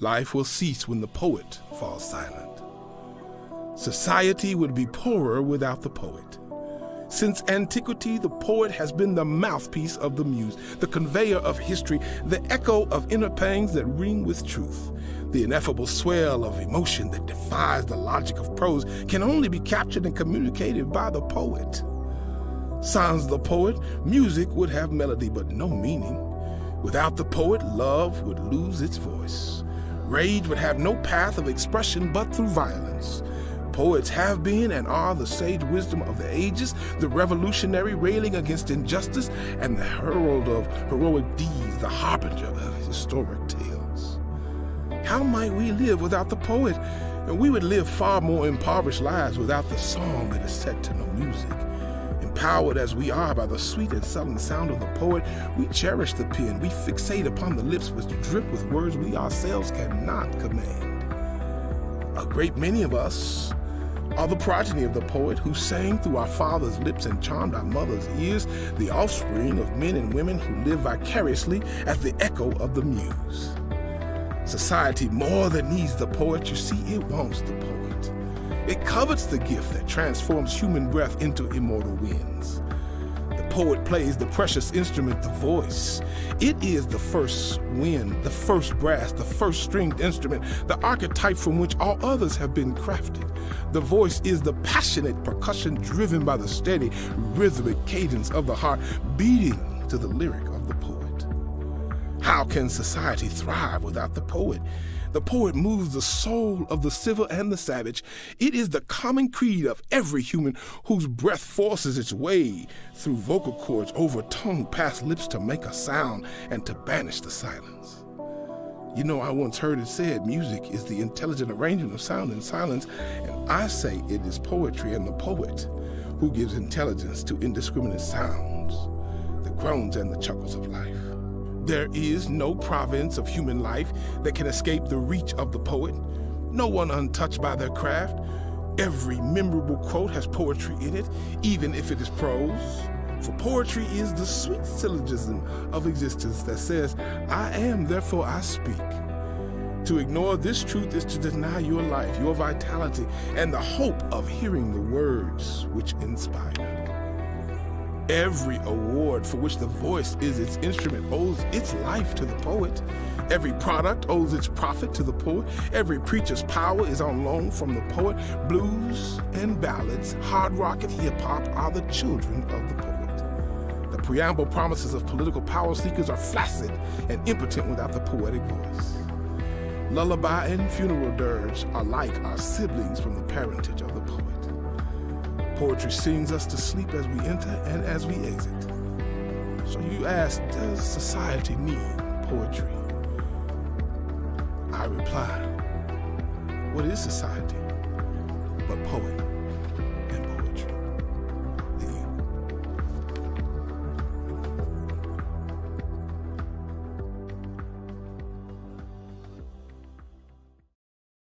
Life will cease when the poet falls silent. Society would be poorer without the poet. Since antiquity, the poet has been the mouthpiece of the muse, the conveyor of history, the echo of inner pangs that ring with truth. The ineffable swell of emotion that defies the logic of prose can only be captured and communicated by the poet. Sans the poet, music would have melody but no meaning. Without the poet, love would lose its voice. Rage would have no path of expression but through violence. Poets have been and are the sage wisdom of the ages, the revolutionary railing against injustice, and the herald of heroic deeds, the harbinger of historic tales. How might we live without the poet? And we would live far more impoverished lives without the song that is set to no music. Empowered as we are by the sweet and sullen sound of the poet, we cherish the pen, we fixate upon the lips which drip with words we ourselves cannot command. A great many of us are the progeny of the poet who sang through our father's lips and charmed our mother's ears, the offspring of men and women who live vicariously as the echo of the muse. Society more than needs the poet, you see, it wants the poet. It covets the gift that transforms human breath into immortal winds. The poet plays the precious instrument, the voice. It is the first wind, the first brass, the first stringed instrument, the archetype from which all others have been crafted. The voice is the passionate percussion driven by the steady, rhythmic cadence of the heart, beating to the lyric of the poet. How can society thrive without the poet? The poet moves the soul of the civil and the savage. It is the common creed of every human whose breath forces its way through vocal cords, over tongue, past lips to make a sound and to banish the silence. You know, I once heard it said, music is the intelligent arrangement of sound and silence, and I say it is poetry and the poet who gives intelligence to indiscriminate sounds, the groans and the chuckles of life. There is no province of human life that can escape the reach of the poet, no one untouched by their craft. Every memorable quote has poetry in it, even if it is prose. For poetry is the sweet syllogism of existence that says, I am, therefore I speak. To ignore this truth is to deny your life, your vitality, and the hope of hearing the words which inspire. Every award for which the voice is its instrument owes its life to the poet. Every product owes its profit to the poet. Every preacher's power is on loan from the poet. Blues and ballads, hard rock and hip-hop are the children of the poet. The preamble promises of political power seekers are flaccid and impotent without the poetic voice. Lullaby and funeral dirge are like our siblings from the parentage of the poet. Poetry sings us to sleep as we enter and as we exit. So you ask, does society need poetry? I reply, what is society but poet?